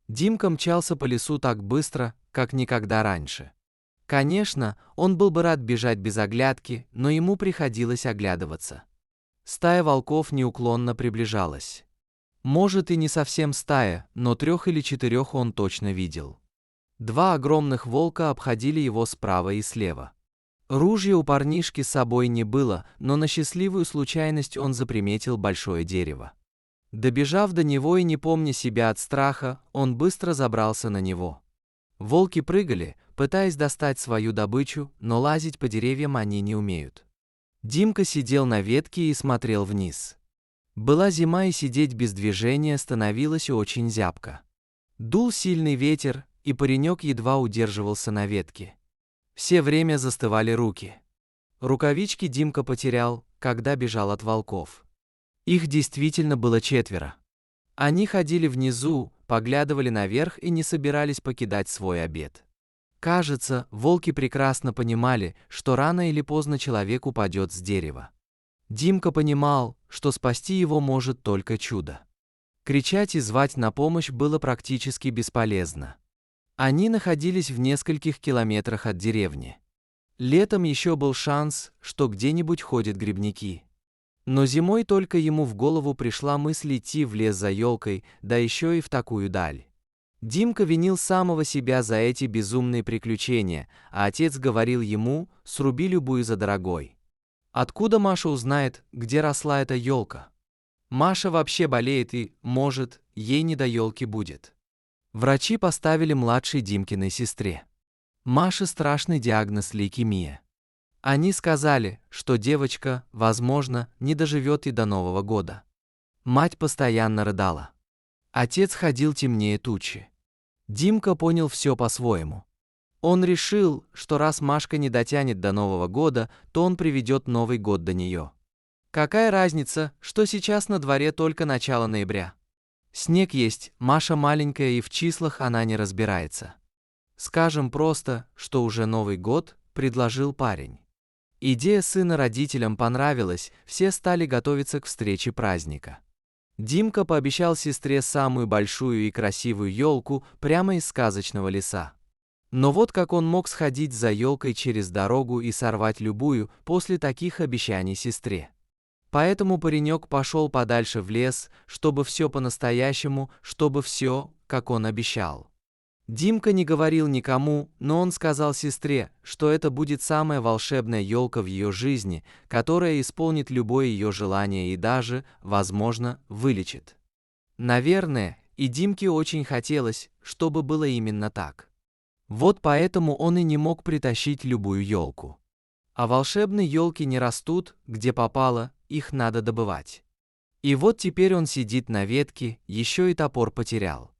Димка мчался по лесу так быстро, как никогда раньше. Конечно, он был бы рад бежать без оглядки, но ему приходилось оглядываться. Стая волков неуклонно приближалась. Может и не совсем стая, но 3 или 4 он точно видел. 2 огромных волка обходили его справа и слева. Ружья у парнишки с собой не было, но на счастливую случайность он заприметил большое дерево. Добежав до него и не помня себя от страха, он быстро забрался на него. Волки прыгали, пытаясь достать свою добычу, но лазить по деревьям они не умеют. Димка сидел на ветке и смотрел вниз. Была зима, и сидеть без движения становилось очень зябко. Дул сильный ветер, и паренек едва удерживался на ветке. Все время застывали руки. Рукавички Димка потерял, когда бежал от волков. Их действительно было 4. Они ходили внизу, поглядывали наверх и не собирались покидать свой обед. Кажется, волки прекрасно понимали, что рано или поздно человек упадет с дерева. Димка понимал, что спасти его может только чудо. Кричать и звать на помощь было практически бесполезно. Они находились в нескольких километрах от деревни. Летом еще был шанс, что где-нибудь ходят грибники. Но зимой только ему в голову пришла мысль идти в лес за елкой, да еще и в такую даль. Димка винил самого себя за эти безумные приключения, а отец говорил ему: «Сруби любую за дорогой». Откуда Маша узнает, где росла эта елка? Маша вообще болеет и, может, ей не до елки будет. Врачи поставили младшей Димкиной сестре. Маше страшный диагноз — лейкемия. Они сказали, что девочка, возможно, не доживет и до Нового года. Мать постоянно рыдала. Отец ходил темнее тучи. Димка понял все по-своему. Он решил, что раз Машка не дотянет до Нового года, то он приведет Новый год до нее. Какая разница, что сейчас на дворе только начало ноября? Снег есть, Маша маленькая и в числах она не разбирается. Скажем просто, что уже Новый год, предложил парень. Идея сына родителям понравилась, все стали готовиться к встрече праздника. Димка пообещал сестре самую большую и красивую елку прямо из сказочного леса. Но вот как он мог сходить за елкой через дорогу и сорвать любую после таких обещаний сестре? Поэтому паренек пошел подальше в лес, чтобы все по-настоящему, чтобы все, как он обещал. Димка не говорил никому, но он сказал сестре, что это будет самая волшебная елка в ее жизни, которая исполнит любое ее желание и даже, возможно, вылечит. Наверное, и Димке очень хотелось, чтобы было именно так. Вот поэтому он и не мог притащить любую елку. А волшебные елки не растут, где попало, их надо добывать. И вот теперь он сидит на ветке, еще и топор потерял.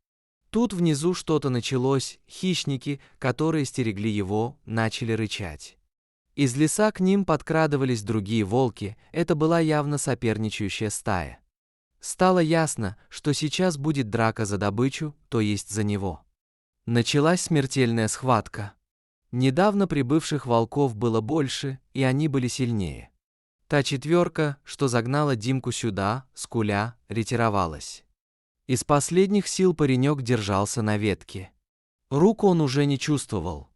Тут внизу что-то началось, хищники, которые стерегли его, начали рычать. Из леса к ним подкрадывались другие волки, это была явно соперничающая стая. Стало ясно, что сейчас будет драка за добычу, то есть за него. Началась смертельная схватка. Недавно прибывших волков было больше, и они были сильнее. Та 4, что загнала Димку сюда, скуля, ретировалась. Из последних сил паренек держался на ветке. Руку он уже не чувствовал.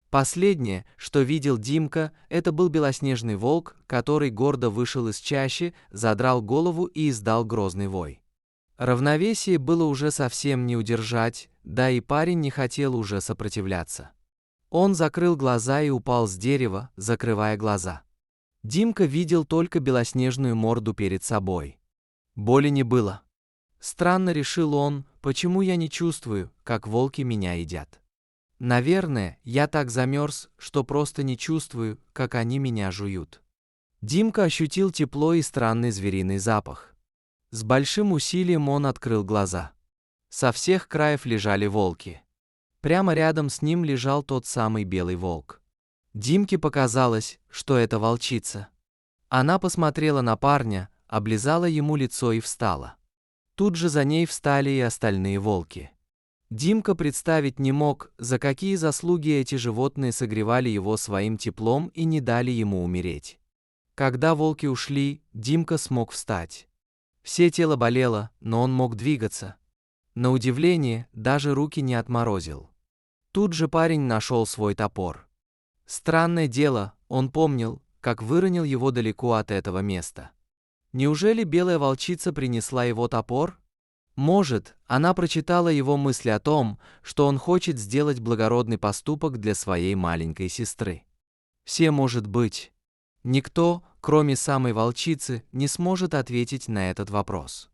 Последнее, что видел Димка, это был белоснежный волк, который гордо вышел из чащи, задрал голову и издал грозный вой. Равновесие было уже совсем не удержать, да и парень не хотел уже сопротивляться. Он закрыл глаза и упал с дерева, закрывая глаза. Димка видел только белоснежную морду перед собой. Боли не было. Странно, решил он, почему я не чувствую, как волки меня едят. Наверное, я так замерз, что просто не чувствую, как они меня жуют. Димка ощутил тепло и странный звериный запах. С большим усилием он открыл глаза. Со всех краев лежали волки. Прямо рядом с ним лежал тот самый белый волк. Димке показалось, что это волчица. Она посмотрела на парня, облизала ему лицо и встала. Тут же за ней встали и остальные волки. Димка представить не мог, за какие заслуги эти животные согревали его своим теплом и не дали ему умереть. Когда волки ушли, Димка смог встать. Все тело болело, но он мог двигаться. На удивление, даже руки не отморозил. Тут же парень нашел свой топор. Странное дело, он помнил, как выронил его далеко от этого места. Неужели белая волчица принесла его топор? Может, она прочитала его мысли о том, что он хочет сделать благородный поступок для своей маленькой сестры. Все может быть. Никто, кроме самой волчицы, не сможет ответить на этот вопрос.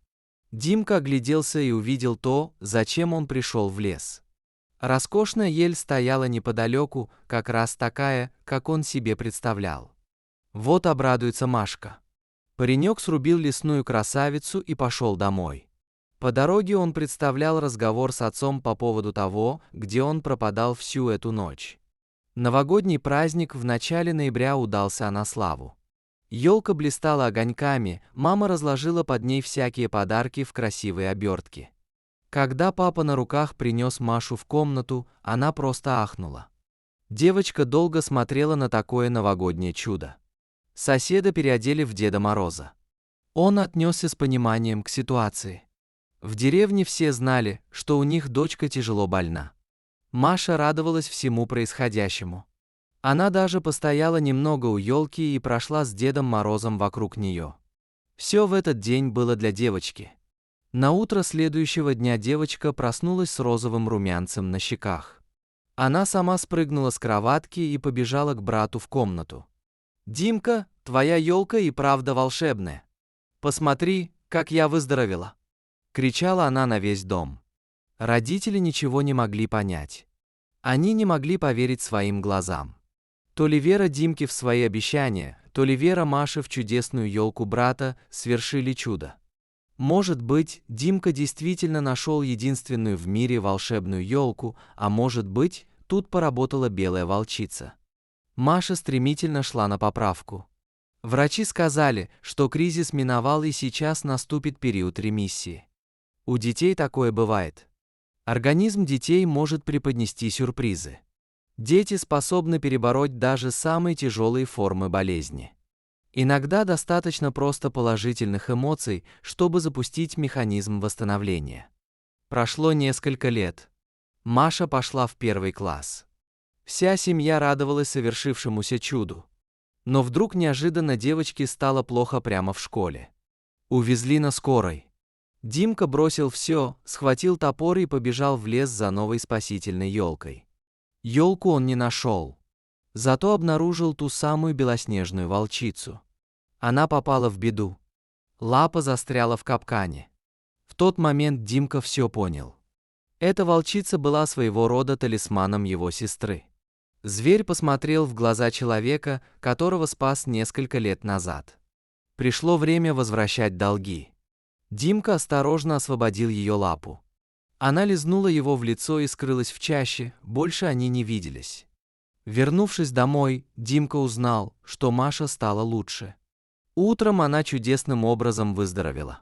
Димка огляделся и увидел то, зачем он пришел в лес. Роскошная ель стояла неподалеку, как раз такая, как он себе представлял. Вот обрадуется Машка. Паренек срубил лесную красавицу и пошел домой. По дороге он представлял разговор с отцом по поводу того, где он пропадал всю эту ночь. Новогодний праздник в начале ноября удался на славу. Елка блистала огоньками, мама разложила под ней всякие подарки в красивые обертки. Когда папа на руках принес Машу в комнату, она просто ахнула. Девочка долго смотрела на такое новогоднее чудо. Соседа переодели в Деда Мороза. Он отнесся с пониманием к ситуации. В деревне все знали, что у них дочка тяжело больна. Маша радовалась всему происходящему. Она даже постояла немного у елки и прошла с Дедом Морозом вокруг нее. Все в этот день было для девочки. На утро следующего дня девочка проснулась с розовым румянцем на щеках. Она сама спрыгнула с кроватки и побежала к брату в комнату. «Димка, твоя елка и правда волшебная. Посмотри, как я выздоровела!» Кричала она на весь дом. Родители ничего не могли понять. Они не могли поверить своим глазам. То ли вера Димки в свои обещания, то ли вера Маши в чудесную елку брата свершили чудо. Может быть, Димка действительно нашел единственную в мире волшебную елку, а может быть, тут поработала белая волчица. Маша стремительно шла на поправку. Врачи сказали, что кризис миновал и сейчас наступит период ремиссии. У детей такое бывает. Организм детей может преподнести сюрпризы. Дети способны перебороть даже самые тяжелые формы болезни. Иногда достаточно просто положительных эмоций, чтобы запустить механизм восстановления. Прошло несколько лет. Маша пошла в 1 класс. Вся семья радовалась совершившемуся чуду. Но вдруг неожиданно девочке стало плохо прямо в школе. Увезли на скорой. Димка бросил все, схватил топор и побежал в лес за новой спасительной елкой. Елку он не нашел. Зато обнаружил ту самую белоснежную волчицу. Она попала в беду. Лапа застряла в капкане. В тот момент Димка все понял. Эта волчица была своего рода талисманом его сестры. Зверь посмотрел в глаза человека, которого спас несколько лет назад. Пришло время возвращать долги. Димка осторожно освободил ее лапу. Она лизнула его в лицо и скрылась в чаще, больше они не виделись. Вернувшись домой, Димка узнал, что Маша стала лучше. Утром она чудесным образом выздоровела.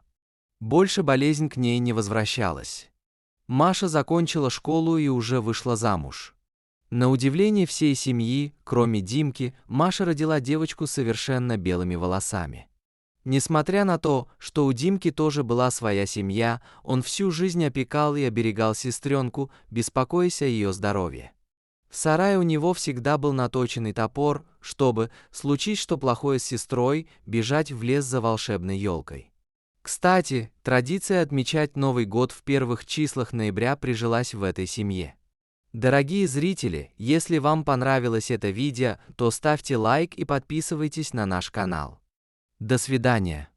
Больше болезнь к ней не возвращалась. Маша закончила школу и уже вышла замуж. На удивление всей семьи, кроме Димки, Маша родила девочку с совершенно белыми волосами. Несмотря на то, что у Димки тоже была своя семья, он всю жизнь опекал и оберегал сестренку, беспокоясь о ее здоровье. В сарае у него всегда был наточенный топор, чтобы, случись что плохое с сестрой, бежать в лес за волшебной елкой. Кстати, традиция отмечать Новый год в первых числах ноября прижилась в этой семье. Дорогие зрители, если вам понравилось это видео, то ставьте лайк и подписывайтесь на наш канал. До свидания.